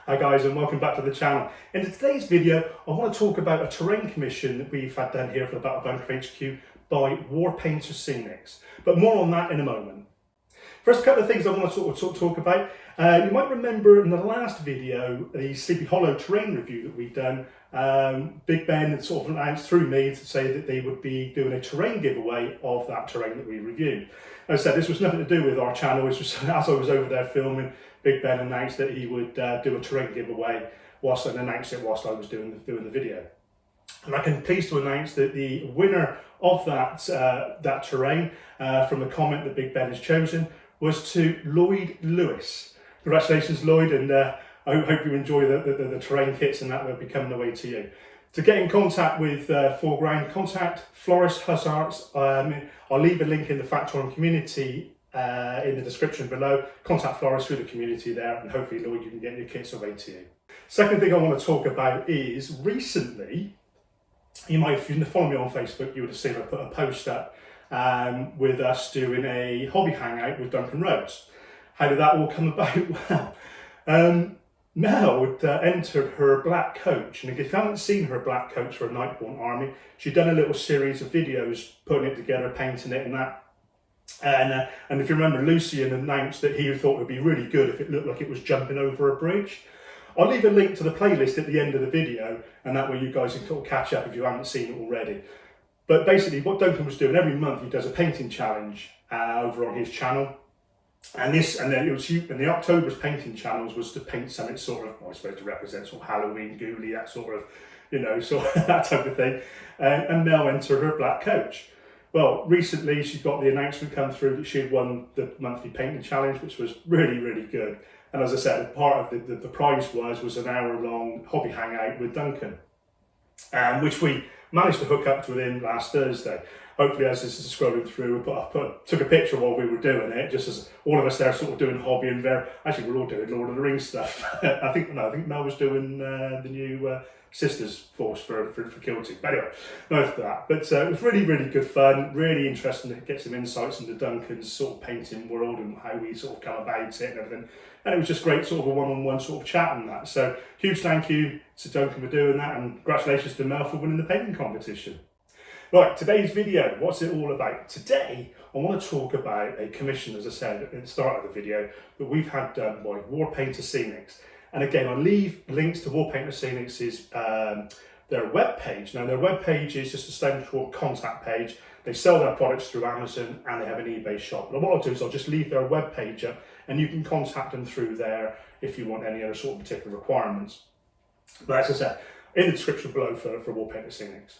Hi guys, and welcome back to the channel. In today's video I want to talk about a terrain commission that we've had done here for the Battle Bunker HQ by Warpainter Scenics, but more on that in a moment. First, a couple of things I want to sort of talk about. You might remember in the last video, the Sleepy Hollow terrain review that we've done, Big Ben had sort of announced through me to say that they would be doing a terrain giveaway of that terrain that we reviewed. As I said, this was nothing to do with our channel. It was as I was over there filming, Big Ben announced that he would do a terrain giveaway and announced it whilst I was doing the video. And I can pleased to announce that the winner of that terrain, from the comment that Big Ben has chosen, was to Lloyd Lewis. Congratulations, Lloyd, and I hope you enjoy the terrain kits and that will be coming away to you. To get in contact with Foreground, contact Floris Hussaarts. I'll leave a link in the FactoruM Community in the description below. Contact Floris through the community there, and hopefully, Lloyd, you can get your kits away to you. Second thing I want to talk about is recently, you might, if you follow me on Facebook, you would have seen I put a post up with us doing a hobby hangout with Duncan Rhodes. How did that all come about? Well, Mel had entered her black coach, and if you haven't seen her black coach for a Nightborn army, she'd done a little series of videos putting it together, painting it and that. And if you remember, Lucian announced that he thought it would be really good if it looked like it was jumping over a bridge. I'll leave a link to the playlist at the end of the video, and that way you guys can sort of catch up if you haven't seen it already. But basically what Duncan was doing, every month he does a painting challenge over on his channel. And the October's painting challenge was to paint something sort of, I suppose, to represent sort of Halloween, ghouly, that sort of, sort of that type of thing. And Mel entered her black coach. Well, recently she got the announcement come through that she had won the monthly painting challenge, which was really, really good. And as I said, part of the prize was an hour-long hobby hangout with Duncan, which we managed to hook up to him last Thursday. Hopefully, as this is scrolling through, took a picture while we were doing it, just as all of us there sort of doing hobby and actually we're all doing Lord of the Rings stuff. I think Mel was doing the new Sisters Force for Kilty. But anyway, no for that. But it was really, really good fun, really interesting to get some insights into Duncan's sort of painting world and how we sort of come about it and everything. And it was just great sort of a one-on-one sort of chat and that. So huge thank you to Duncan for doing that, and congratulations to Mel for winning the painting competition. Right, today's video, what's it all about? Today, I want to talk about a commission, as I said at the start of the video, that we've had done by Warpainter Scenics. And again, I'll leave links to Warpainter Scenics' their webpage. Now, their webpage is just a central contact page. They sell their products through Amazon and they have an eBay shop. But what I'll do is I'll just leave their webpage up, and you can contact them through there if you want any other sort of particular requirements. But as I said, in the description below for Warpainter Scenics.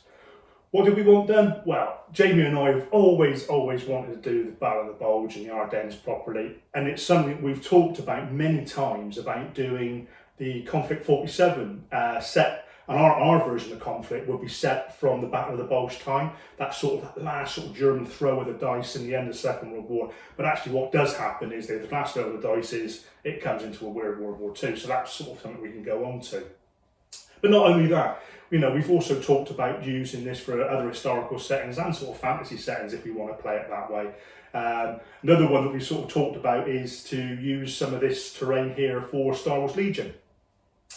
What did we want done? Well, Jamie and I have always wanted to do the Battle of the Bulge and the Ardennes properly, and it's something we've talked about many times about doing the Conflict 47 set, and our version of the conflict will be set from the Battle of the Bulge time. That's sort of that last sort of German throw of the dice in the end of the Second World War. But actually what does happen is that the last throw of the dice is it comes into a weird World War II, so that's sort of something we can go on to. But not only that, we've also talked about using this for other historical settings and sort of fantasy settings if we want to play it that way. Another one that we've sort of talked about is to use some of this terrain here for Star Wars Legion.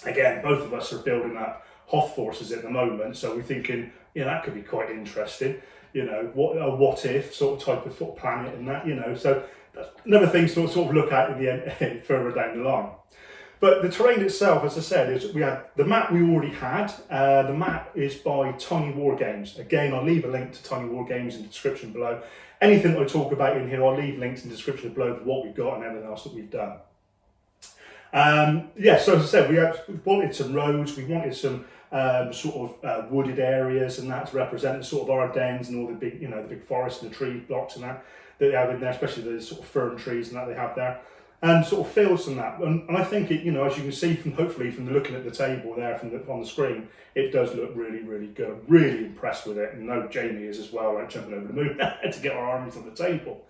Again, both of us are building up Hoth forces at the moment, so we're thinking, that could be quite interesting. What if sort of type of planet and that, so that's another thing to sort of look at in the end, further down the line. But the terrain itself, as I said, is we had the map we already had. The map is by Tiny Wargames. Again, I'll leave a link to Tiny Wargames in the description below. Anything that I talk about in here, I'll leave links in the description below for what we've got and everything else that we've done. So as I said, we wanted some roads, we wanted some sort of wooded areas and that to represent the sort of Ardennes and all the big, the big forests and the tree blocks and that they have in there, especially the sort of fern trees and that they have there. And sort of fields and that, and I think it, as you can see hopefully from looking at the table there on the screen, it does look really, really good. I'm really impressed with it, and no, Jamie is as well, like jumping over the moon to get our armies on the table.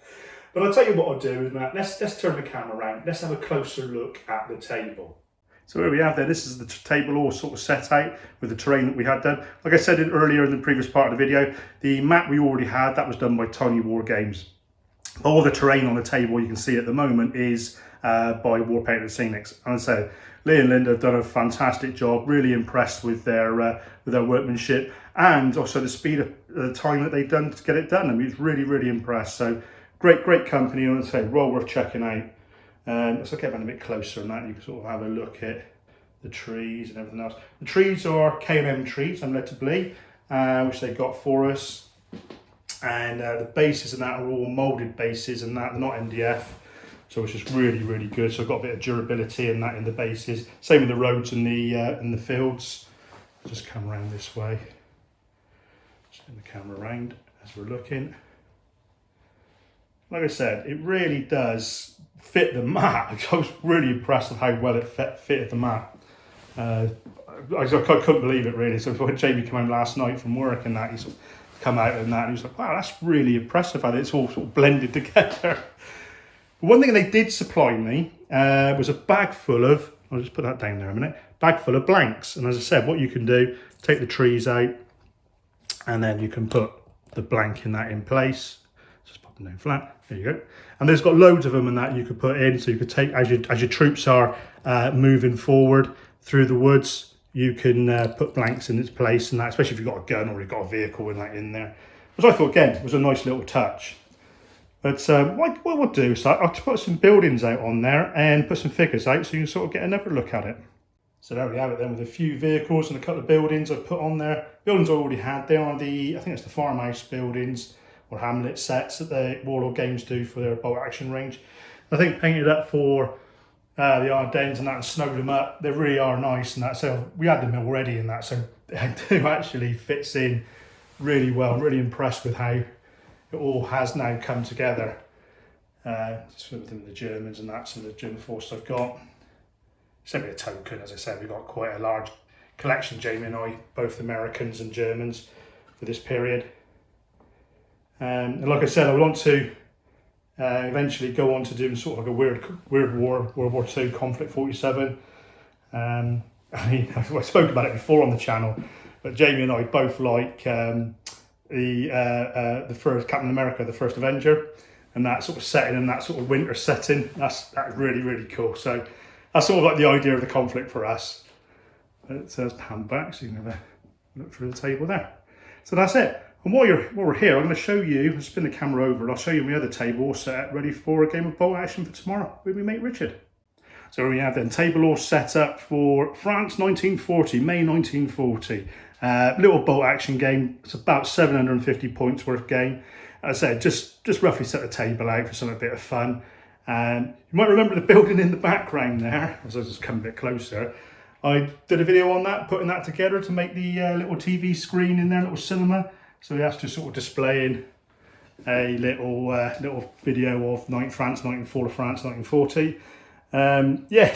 But I'll tell you what I'll do is that let's turn the camera around. Let's have a closer look at the table. So here we have there. This is the table all sort of set out with the terrain that we had done. Like I said earlier in the previous part of the video, the map we already had that was done by Tiny Wargames. All the terrain on the table you can see at the moment is by Warpainter Scenics. And I say, Lee and Linda have done a fantastic job. Really impressed with their workmanship and also the speed of the time that they've done to get it done. I mean, it's really impressed. So great company. And I say, well worth checking out. Let's get down a bit closer on that. You can sort of have a look at the trees and everything else. The trees are K&M trees, I'm led to believe, which they've got for us. And the bases and that are all moulded bases and that, they're not MDF. So it's just really good. So I've got a bit of durability in that in the bases. Same with the roads and the fields. I'll just come around this way. Just turn the camera around as we're looking. Like I said, it really does fit the map. I was really impressed with how well it fitted the map. I couldn't believe it really. So when Jamie came home last night from work and that, he sort of come out and that, and he was like, wow, that's really impressive how it's all sort of blended together. One thing they did supply me was a bag full of, I'll just put that down there a minute, bag full of blanks. And as I said, what you can do, take the trees out and then you can put the blank in that in place. Just pop them down flat, there you go. And there's got loads of them and that you could put in, so you could take, as your troops are moving forward through the woods, you can put blanks in its place and that, especially if you've got a gun or you've got a vehicle and that in there. Which I thought, again, was a nice little touch. But what we'll do is I'll put some buildings out on there and put some figures out so you can sort of get another look at it. So there we have it then, with a few vehicles and a couple of buildings I've put on there. Buildings I already had. They are the, I think it's the farmhouse buildings or hamlet sets that the Warlord Games do for their bolt action range. I think painted up for the Ardennes and that and snowed them up. They really are nice and that. So we had them already in that. So it do actually fits in really well. I'm really impressed with how it all has now come together. Just with the Germans and that, so the German force I've got. Sent me a token, as I said, we've got quite a large collection, Jamie and I, both Americans and Germans, for this period. And like I said, I want to eventually go on to do sort of like a weird war, World War II, Conflict 47. I mean, I spoke about it before on the channel, but Jamie and I both like the first Captain America, the first Avenger, and that sort of setting and that sort of winter setting. That's really cool. So that's sort of like the idea of the conflict for us. It says pan back, so you can have a look through the table there. So that's it. And while we're here, I'm going to show you, I'll spin the camera over and I'll show you my other table all set, ready for a game of bolt action for tomorrow with my mate Richard. So we have then table all set up for France 1940, May 1940. Little bolt action game. It's about 750 points worth game. As I said, just roughly set the table out for some bit of fun. You might remember the building in the background there, as I just come a bit closer. I did a video on that, putting that together to make the little TV screen in there, little cinema. So that's just sort of displaying a little video of France 1940 to France 1940. Yeah,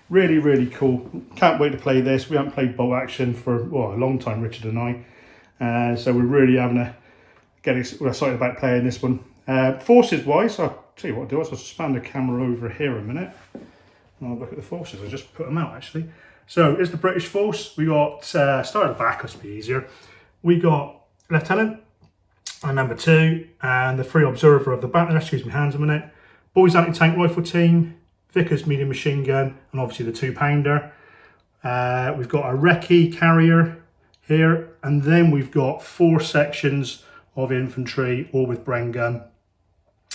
really cool. Can't wait to play this. We haven't played bolt action for a long time, Richard and I. So we're really we're excited about playing this one. Forces wise, I'll tell you what I'll do. I'll span the camera over here a minute and I'll look at the forces. I'll just put them out actually. So here's the British force. We got, start at the back, this will be easier. We got Lieutenant and number 2 and the free observer of the battle, excuse me, hands a minute. Boys anti-tank rifle team, Vickers medium machine gun, and obviously the 2-pounder. We've got a recce carrier here, and then we've got 4 sections of infantry, all with Bren gun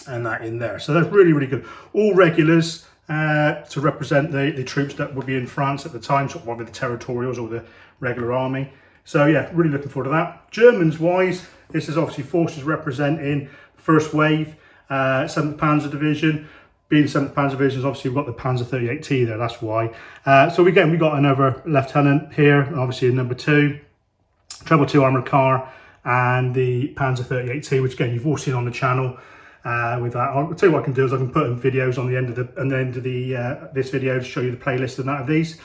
and that in there. So that's really good. All regulars to represent the troops that would be in France at the time, sort of one of the territorials or the regular army. So yeah, really looking forward to that. Germans wise, this is obviously forces representing first wave, 7th Panzer Division. Being 7th Panzer Division, obviously we've got the Panzer 38T there, that's why. So again, we got another lieutenant here, and obviously number 2, treble 2 armoured car, and the Panzer 38T, which again you've all seen on the channel. With that, I'll tell you what I can do is I can put in videos on the end of this video to show you the playlist and that of these.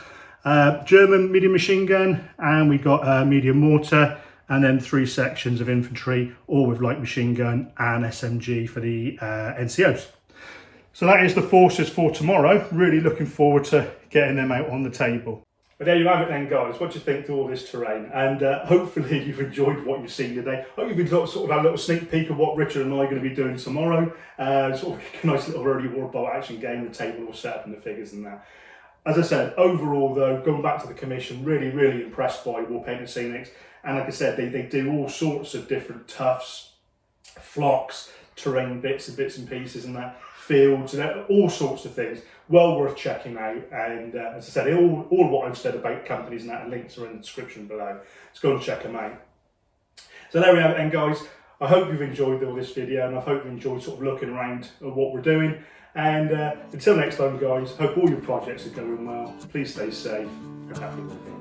German medium machine gun, and we got a medium mortar, and then 3 sections of infantry, all with light machine gun and SMG for the NCOs. So that is the forces for tomorrow. Really looking forward to getting them out on the table. But there you have it then, guys. What do you think to all this terrain? And hopefully you've enjoyed what you've seen today. Hope you've enjoyed sort of a little sneak peek of what Richard and I are going to be doing tomorrow. Sort of a nice little early Warbolt action game, the table all set up and the figures and that. As I said, overall though, going back to the commission, really, really impressed by Warpainter Scenics. And like I said, they do all sorts of different tufts, flocks, terrain bits and pieces and that, fields, and all sorts of things. Well worth checking out. And as I said, all what I've said about companies and that, and links are in the description below. Let's go and check them out. So there we have it then, guys. I hope you've enjoyed all this video, and I hope you enjoyed sort of looking around at what we're doing. And until next time, guys, hope all your projects are going well. Please stay safe and happy with it.